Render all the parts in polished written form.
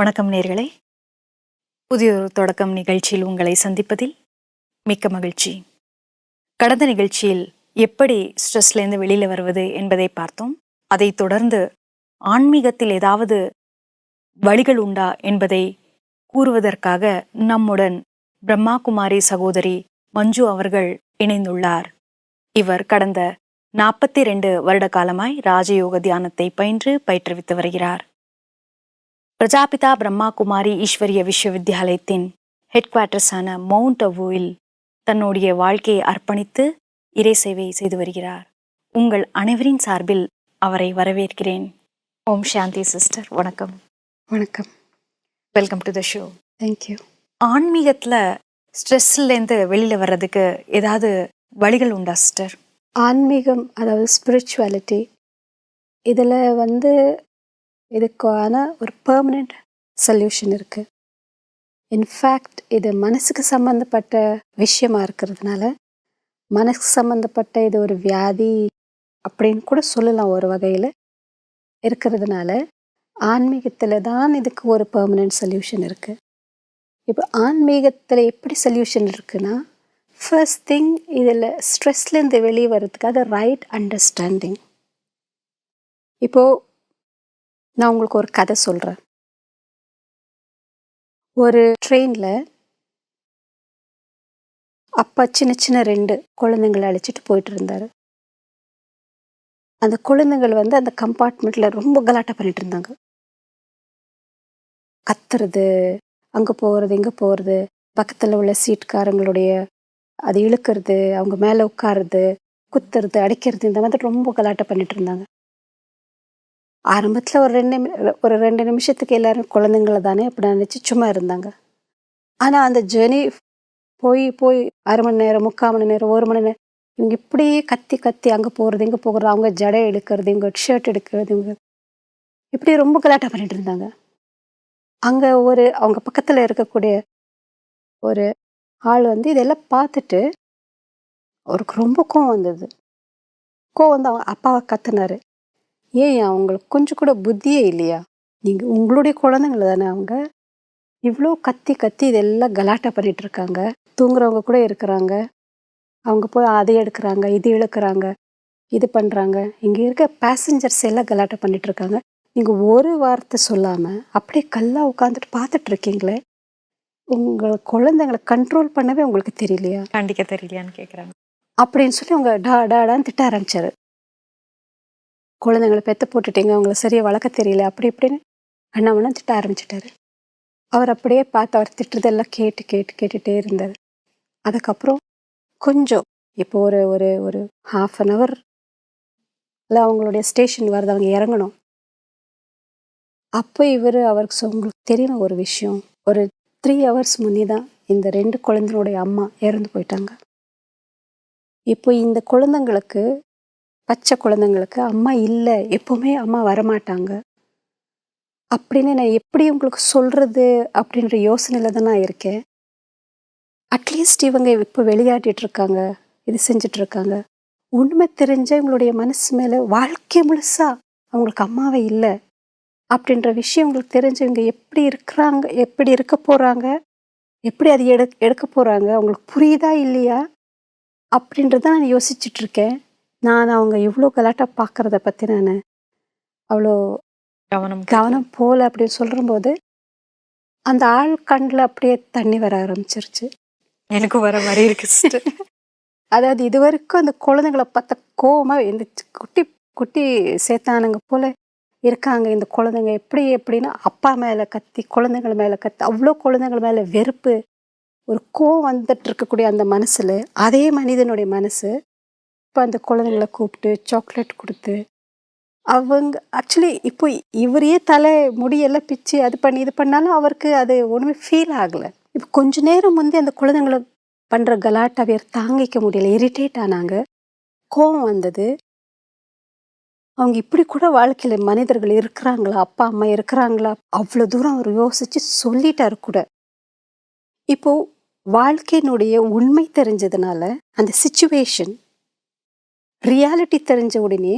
வணக்கம் நேர்களே, புதியொரு தொடக்கம் நிகழ்ச்சியில் உங்களை சந்திப்பதில் மிக்க மகிழ்ச்சி. கடந்த நிகழ்ச்சியில் எப்படி ஸ்ட்ரெஸ்லேருந்து வெளியில் வருவது என்பதை பார்த்தோம். அதை தொடர்ந்து ஆன்மீகத்தில் ஏதாவது வழிகள் உண்டா என்பதை கூறுவதற்காக நம்முடன் பிரம்மா குமாரி சகோதரி மஞ்சு அவர்கள் இணைந்துள்ளார். இவர் கடந்த 42 வருட காலமாய் ராஜயோக தியானத்தை பயிற்றுவித்து வருகிறார். பிரஜாபிதா பிரம்மா குமாரி ஈஸ்வரிய விஸ்வவித்யாலயத்தின் ஹெட் குவார்ட்டர்ஸான மவுண்ட் அபுவில் தன்னுடைய வாழ்க்கையை அர்ப்பணித்து இறை சேவை செய்து வருகிறார். உங்கள் அனைவரின் சார்பில் அவரை வரவேற்கிறேன். ஓம் சாந்தி சிஸ்டர். வணக்கம். வணக்கம். Welcome to the show. Thank you. ஆன்மீகத்தில் ஸ்ட்ரெஸ்லேருந்து வெளியில் வர்றதுக்கு ஏதாவது வழிகள் உண்டா சிஸ்டர்? ஆன்மீகம், அதாவது ஸ்பிரிச்சுவாலிட்டி, இதில் இதுக்கான ஒரு பெர்மனெண்ட் சொல்யூஷன் இருக்குது. இன்ஃபேக்ட் இது மனசுக்கு சம்மந்தப்பட்ட விஷயமா இருக்கிறதுனால, மனசுக்கு சம்மந்தப்பட்ட இது ஒரு வியாதி அப்படின்னு கூட சொல்லலாம் ஒரு வகையில் இருக்கிறதுனால, ஆன்மீகத்தில் தான் இதுக்கு ஒரு பெர்மனெண்ட் சொல்யூஷன் இருக்குது. இப்போ ஆன்மீகத்தில் எப்படி சொல்யூஷன் இருக்குன்னா, ஃபர்ஸ்ட் திங், இதில் ஸ்ட்ரெஸ்லேருந்து வெளியே வர்றதுக்காக ரைட் அண்டர்ஸ்டாண்டிங். இப்போது நான் உங்களுக்கு ஒரு கதை சொல்கிறேன். ஒரு ட்ரெயினில் அப்பா சின்ன சின்ன 2 குழந்தைங்களை அழைச்சிட்டு போயிட்டு இருந்தார். அந்த குழந்தைங்கள் அந்த கம்பார்ட்மெண்ட்டில் ரொம்ப கலாட்டா பண்ணிட்டு இருந்தாங்க. கத்துறது, அங்கே போகிறது இங்கே போகிறது, பக்கத்தில் உள்ள சீட்காரங்களுடைய அது இழுக்கிறது, அவங்க மேலே உட்காருறது, குத்துறது, அடிக்கிறது, இந்த மாதிரி ரொம்ப கலாட்டா பண்ணிட்டு இருந்தாங்க. ஆரம்பத்தில் ஒரு 2 நிமிஷத்துக்கு எல்லாரும் குழந்தைங்கள தானே அப்படி நினச்சி சும்மா இருந்தாங்க. ஆனால் அந்த ஜேர்னி போய் 1/2 மணி நேரம், 3/4 மணி நேரம், 1 மணி நேரம், இவங்க இப்படியே கத்தி கத்தி அங்கே போகிறது இங்கே போகிறது, அவங்க ஜடை எடுக்கிறது, இவங்க ஷர்ட் எடுக்கிறது, இவங்க இப்படி ரொம்ப கலாட்டா பண்ணிட்டு இருந்தாங்க. அங்கே அவங்க பக்கத்தில் இருக்கக்கூடிய ஒரு ஆள் இதெல்லாம் பார்த்துட்டு அவருக்கு ரொம்ப கோவம் வந்தது. அவங்க அப்பாவை கத்துனாரு, ஏன் அவங்களுக்கு கொஞ்சம் கூட புத்தியே இல்லையா? நீங்கள் உங்களுடைய குழந்தைங்கள தானே அவங்க, இவ்வளோ கத்தி கத்தி இதெல்லாம் கலாட்டா பண்ணிட்டு இருக்காங்க. தூங்குறவங்க கூட இருக்கிறாங்க, அவங்க போய் அதை எடுக்கிறாங்க, இது இழுக்கிறாங்க, இது பண்ணுறாங்க. இங்கே இருக்க பேசஞ்சர்ஸ் எல்லாம் கலாட்டா பண்ணிட்டு இருக்காங்க. நீங்கள் ஒரு வார்த்தை சொல்லாமல் அப்படியே கல்லாக உட்காந்துட்டு பார்த்துட்டு இருக்கீங்களே, உங்கள் குழந்தைங்களை கண்ட்ரோல் பண்ணவே உங்களுக்கு தெரியலையா? கண்டிக்க தெரியலையான்னு கேட்குறாங்க அப்படின்னு சொல்லி அவங்க டாடான்னு திட்ட ஆரம்பிச்சாரு. குழந்தைங்களை பெற்று போட்டுட்டீங்க, அவங்கள சரியாக வளர்க்க தெரியல, அப்படி இப்படின்னு அண்ணாமண்ணா திட்ட ஆரம்பிச்சிட்டாரு. அவர் அப்படியே பார்த்து அவர் திட்டுறதெல்லாம் கேட்டுட்டே இருந்தார். அதுக்கப்புறம் கொஞ்சம் இப்போ ஒரு 1/2 hour அவங்களுடைய ஸ்டேஷன் வருது, அவங்க இறங்கணும். அப்போ அவருக்கு உங்களுக்கு தெரியும் ஒரு விஷயம், ஒரு 3 hours முன்னே தான் இந்த 2 குழந்தைகளுடைய அம்மா இறந்து போயிட்டாங்க. இப்போ இந்த குழந்தைங்களுக்கு, பச்சை குழந்தைங்களுக்கு அம்மா இல்லை, எப்போவுமே அம்மா வரமாட்டாங்க அப்படின்னு நான் எப்படி உங்களுக்கு சொல்கிறது அப்படின்ற யோசனையில் தான் நான் இருக்கேன். அட்லீஸ்ட் இவங்க இப்போ விளையாடிட்டு இருக்காங்க, இது செஞ்சிட்ருக்காங்க, உண்மை தெரிஞ்ச இவங்களுடைய மனசு மேலே வாழ்க்கை முழுசா அவங்களுக்கு அம்மாவே இல்லை அப்படின்ற விஷயம் உங்களுக்கு தெரிஞ்சவங்க எப்படி இருக்கிறாங்க, எப்படி இருக்க போகிறாங்க, எப்படி அது எடுக்க போகிறாங்க, அவங்களுக்கு புரியுதா இல்லையா அப்படின்றத நான் யோசிச்சுட்ருக்கேன். நான் அவங்க இவ்வளோ கலாட்டா பார்க்குறத பற்றி நான் அவ்வளோ கவனம் போகல அப்படின்னு சொல்லும்போது அந்த ஆள் கண்ணில் அப்படியே தண்ணி வர ஆரம்பிச்சிருச்சு. எனக்கும் வர மாதிரி இருக்கு. அதாவது இது வரைக்கும் அந்த குழந்தைங்களை பார்த்த கோவமாக, இந்த குட்டி குட்டி சேத்தானுங்க போல இருக்காங்க இந்த குழந்தைங்க, எப்படின்னா அப்பா மேலே கத்தி, குழந்தைங்கள் மேலே கத்தி, அவ்வளோ குழந்தைங்கள் மேலே வெறுப்பு, ஒரு கோவம் வந்துட்டு இருக்கக்கூடிய அந்த மனசில், அதே மனிதனுடைய மனசு இப்போ அந்த குழந்தைங்களை கூப்பிட்டு சாக்லேட் கொடுத்து, அவங்க ஆக்சுவலி இப்போ இவரையே முடியெல்லாம் பிச்சு அது பண்ணி இது பண்ணாலும் அவருக்கு அது ஒன்றுமே ஃபீல் ஆகலை. இப்போ கொஞ்ச நேரம் அந்த குழந்தைங்களை பண்ணுற கலாட்டாவே தாங்கிக்க முடியல, இரிட்டேட் ஆனாங்க, கோவம் வந்தது. அவங்க இப்படி கூட வாழ்க்கையில் மனிதர்கள் இருக்கிறாங்களா, அப்பா அம்மா இருக்கிறாங்களா, அவ்வளோ தூரம் அவர் யோசித்து சொல்லிட்டாரு கூட. இப்போ வாழ்க்கையினுடைய உண்மை தெரிஞ்சதுனால, அந்த சிச்சுவேஷன் ரியாலிட்டி தெரிஞ்ச உடனே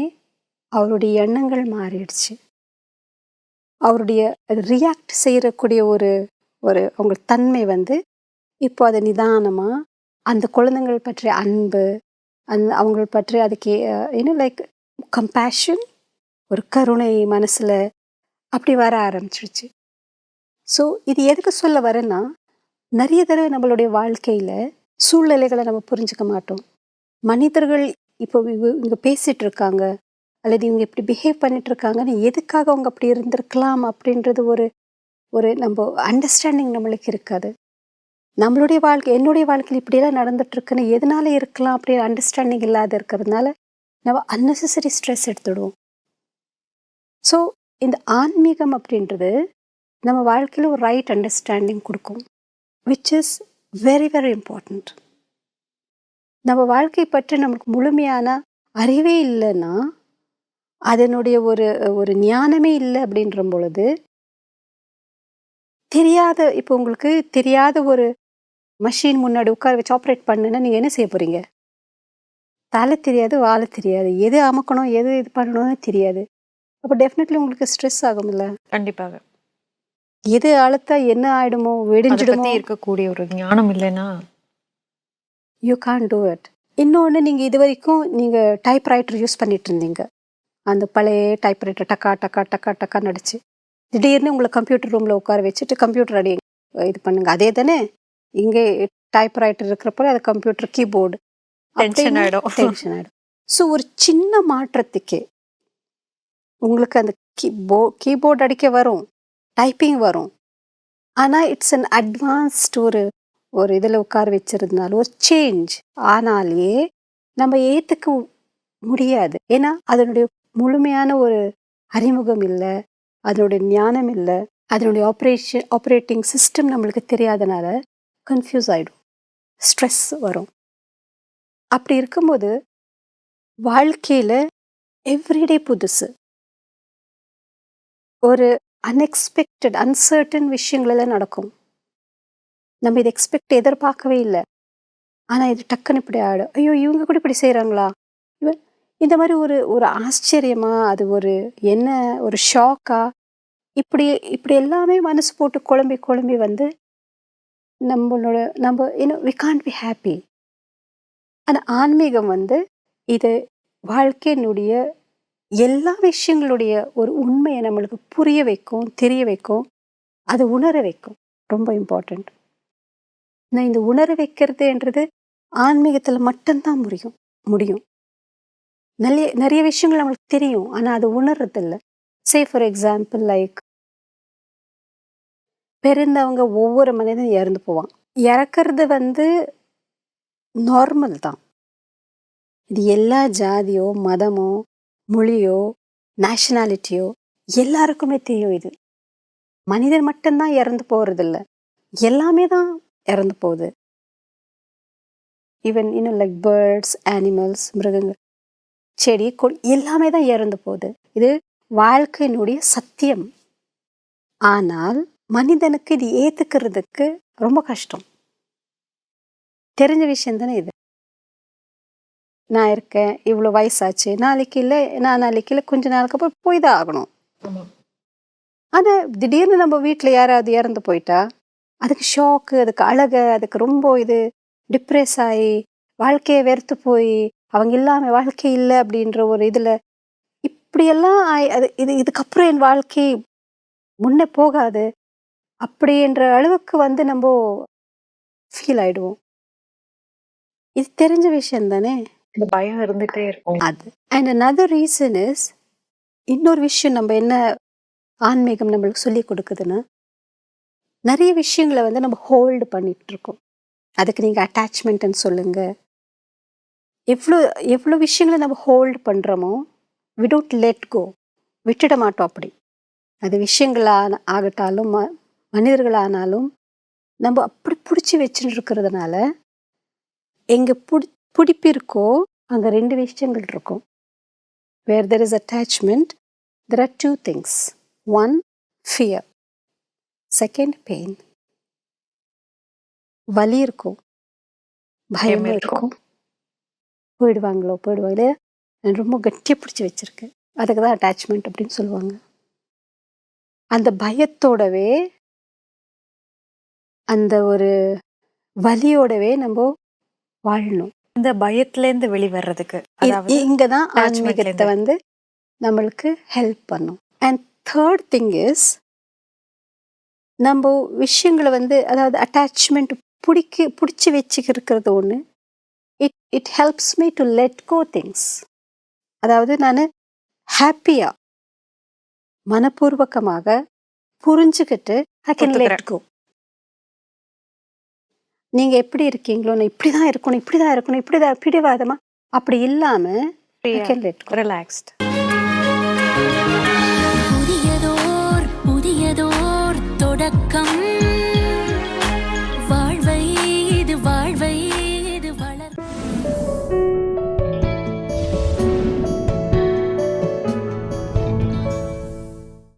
அவருடைய எண்ணங்கள் மாறிடுச்சு. அவருடைய ரியாக்ட் செய்யக்கூடிய ஒரு ஒரு அவங்க தன்மை வந்து இப்போ அதை நிதானமாக அந்த குழந்தைங்கள் பற்றிய அன்பு, அவங்கள பற்றி அதுக்கு லைக் கம்பேஷன், ஒரு கருணை மனசில் அப்படி வர ஆரம்பிச்சிருச்சு. ஸோ இது எதுக்கு சொல்ல வரேன்னா, நிறைய தடவை நம்மளுடைய வாழ்க்கையில் சூழ்நிலைகளை நம்ம புரிஞ்சுக்க மாட்டோம். மனிதர்கள் இப்போ இவங்க பேசிகிட்டு இருக்காங்க அல்லது இவங்க இப்படி பிஹேவ் பண்ணிட்டு இருக்காங்கன்னு எதுக்காக அவங்க அப்படி இருந்திருக்கலாம் அப்படின்றது ஒரு ஒரு நம்ம அண்டர்ஸ்டாண்டிங் நம்மளுக்கு இருக்காது. நம்மளுடைய வாழ்க்கை, என்னுடைய வாழ்க்கையில் இப்படியெல்லாம் நடந்துட்டு இருக்குன்னு எதனால இருக்கலாம் அப்படி அண்டர்ஸ்டாண்டிங் இல்லாத இருக்கிறதுனால நம்ம அன்னெசரி ஸ்ட்ரெஸ் எடுத்துடுவோம். ஸோ இந்த ஆன்மீகம் அப்படின்றது நம்ம வாழ்க்கையில் ஒரு ரைட் அண்டர்ஸ்டாண்டிங் கொடுக்கும், which is very very important. நம்ம வாழ்க்கை பற்றி நமக்கு முழுமையான அறிவே இல்லைன்னா, அதனுடைய ஒரு ஒரு ஞானமே இல்லை அப்படின்ற பொழுது, தெரியாத இப்போ உங்களுக்கு தெரியாத ஒரு மஷின் முன்னாடி உட்கார வச்சு ஆப்ரேட் பண்ணுன்னா நீங்கள் என்ன செய்ய போகிறீங்க? தலை தெரியாது, வாழை தெரியாது, எது அமுக்கணும் எது இது பண்ணணும்னு தெரியாது. அப்போ டெஃபினெட்லி உங்களுக்கு ஸ்ட்ரெஸ் ஆகும்ல. கண்டிப்பாக. எது அழுத்தா என்ன ஆயிடுமோ, வெடிஞ்சிடுமோ, இருக்கக்கூடிய ஒரு ஞானம் இல்லைன்னா யூ கான் டூ இட். இன்னொன்று, நீங்கள் இது வரைக்கும் நீங்கள் டைப்ரைட்டர் யூஸ் பண்ணிட்டு இருந்தீங்க. அந்த பழைய டைப்ரைட்டர் டக்கா டக்கா டக்கா டக்கா நடிச்சு திடீர்னு உங்களை கம்ப்யூட்டர் ரூமில் உட்கார வச்சுட்டு கம்ப்யூட்டர் அடி இது பண்ணுங்க. அதே தானே இங்கே டைப்ரைட்டர் இருக்கிறப்போ அது கம்ப்யூட்டர் கீபோர்டு டென்ஷன் ஆகிடும். டென்ஷன் ஆகிடும். ஸோ ஒரு சின்ன மாற்றத்துக்கே உங்களுக்கு அந்த கீபோர்டு அடிக்க வரும், டைப்பிங் வரும். ஆனால் இட்ஸ் அன் அட்வான்ஸ்டு ஒரு இதில் உட்கார வச்சிருந்தனால ஒரு சேஞ்ச் ஆனாலே நம்ம ஏற்றுக்க முடியாது. ஏன்னா அதனுடைய முழுமையான ஒரு அறிமுகம் இல்லை, அதனுடைய ஞானம் இல்லை, அதனுடைய ஆப்ரேட்டிங் சிஸ்டம் நம்மளுக்கு தெரியாதனால கன்ஃபியூஸ் ஆகிடும், ஸ்ட்ரெஸ் வரும். அப்படி இருக்கும்போது வாழ்க்கையில் எவ்ரிடே புதுசு, ஒரு அன்எக்ஸ்பெக்டட் அன்சர்டன் விஷயங்களெல்லாம் நடக்கும். நம்ம இதை எதிர்பார்க்கவே இல்லை, ஆனால் இது டக்குன்னு இப்படி ஆகிடும். ஐயோ இவங்க கூட இப்படி செய்கிறாங்களா, இந்த மாதிரி ஒரு ஒரு ஆச்சரியமா, அது ஒரு என்ன ஒரு ஷாக்கா, இப்படி இப்படி எல்லாமே மனசு போட்டு குழம்பி குழம்பி வந்து நம்ம வி கான்ட் பி ஹாப்பி. ஆனால் ஆன்மீகம் வந்து இது வாழ்க்கையினுடைய எல்லா விஷயங்களுடைய ஒரு உண்மையை நம்மளுக்கு புரிய வைக்கும், தெரிய வைக்கும், அதை உணர வைக்கும். ரொம்ப இம்பார்ட்டண்ட். நான் இந்த உணர வைக்கிறதுன்றது ஆன்மீகத்தில் மட்டும்தான் முடியும். நிறைய விஷயங்கள் நம்மளுக்கு தெரியும், ஆனால் அது உணர்றதில்லை. சே ஃபார் எக்ஸாம்பிள் லைக் பிறந்தவங்க ஒவ்வொரு மனிதனும் இறந்து போவான். இறக்கிறது வந்து நார்மல் தான். இது எல்லா ஜாதியோ மதமோ மொழியோ நேஷனாலிட்டியோ எல்லாருக்குமே தெரியும். இது மனிதன் மட்டும்தான் இறந்து போகிறதில்ல, எல்லாமே தான் இறந்து போகுது. ஈவன் இன்னும் லைக் பேர்ட்ஸ், அனிமல்ஸ், மிருகங்கள், செடி கொடி எல்லாமே தான் இறந்து போகுது. இது வாழ்க்கையினுடைய சத்தியம். ஆனால் மனிதனுக்கு இது ஏற்றுக்கிறதுக்கு ரொம்ப கஷ்டம். தெரிஞ்ச விஷயம் தானே இது. நான் இருக்கேன், இவ்வளோ வயசாச்சு, நாளைக்கு இல்லை கொஞ்ச நாளுக்கு அப்புறம் போய் தான் ஆகணும். ஆனால் திடீர்னு நம்ம வீட்டில் யாராவது இறந்து போயிட்டா அதுக்கு ஷாக்கு, அதுக்கு அழகு, அதுக்கு ரொம்ப இது டிப்ரெஸ் ஆகி வாழ்க்கையை வெறுத்து போய் அவங்க இல்லாமல் வாழ்க்கை இல்லை அப்படின்ற ஒரு இதில் இப்படியெல்லாம் இதுக்கப்புறம் என் வாழ்க்கை முன்னே போகாது அப்படின்ற அளவுக்கு வந்து நம்ம ஃபீல் ஆயிடுவோம். இது தெரிஞ்ச விஷயம் தானே, இந்த பயம் இருந்துகிட்டே இருக்கும். அது அண்ட் another reason is, இன்னொரு விஷயம் நம்ம என்ன ஆன்மீகம் நம்மளுக்கு சொல்லி கொடுக்குதுன்னா, நிறைய விஷயங்களை வந்து நம்ம ஹோல்டு பண்ணிட்டு இருக்கோம். அதுக்கு நீங்கள் அட்டாச்மெண்ட்னு சொல்லுங்க. எவ்வளோ விஷயங்களை நம்ம ஹோல்டு பண்ணுறோமோ we don't let go, விட்டுட மாட்டோம். அப்படி அது விஷயங்களான ஆகட்டாலும் மனிதர்களானாலும் நம்ம அப்படி பிடிச்சி வச்சுட்டு இருக்கிறதுனால எங்கே பிடிப்பு இருக்கோ அங்கே ரெண்டு விஷயங்கள் இருக்கும். where there is attachment, there are two things. One, fear. Second, pain. வலி இருக்கும், பயம் இருக்கும். போயிடுவாங்களோ நான் ரொம்ப கட்டியாக பிடிச்சி வச்சிருக்கேன், அதுக்கு தான் அட்டாச்மெண்ட் அப்படின்னு சொல்லுவாங்க. அந்த பயத்தோடவே அந்த ஒரு வலியோடவே நம்ம வாழணும். இந்த பயத்துல இருந்து வெளிவர்றதுக்கு அதாவது இங்கதான் attachment ல ஆன்மீகத்தை இருந்து. நம்மளுக்கு ஹெல்ப் பண்ணும். அண்ட் தேர்ட் திங் இஸ், நம்ம விஷயங்களை அதாவது அட்டாச்மெண்ட் பிடிச்சி வச்சுக்கிறது ஒன்று. It helps me to let go things. அதாவது நான் ஹாப்பியா மனப்பூர்வகமாக புரிஞ்சுக்கிட்டு ஐ கேன் லெட் ஒத்துக்கிறேன். கோ. நீங்க எப்படி இருக்கீங்களோ, நான் இப்படிதான் இருக்கணும், இப்படிதான் இருக்கணும், இப்படிதான் பிடிவாதமா அப்படி இல்லாம I can let go. Relaxed. புதியதோர் புதியதோர் தொடக்கம்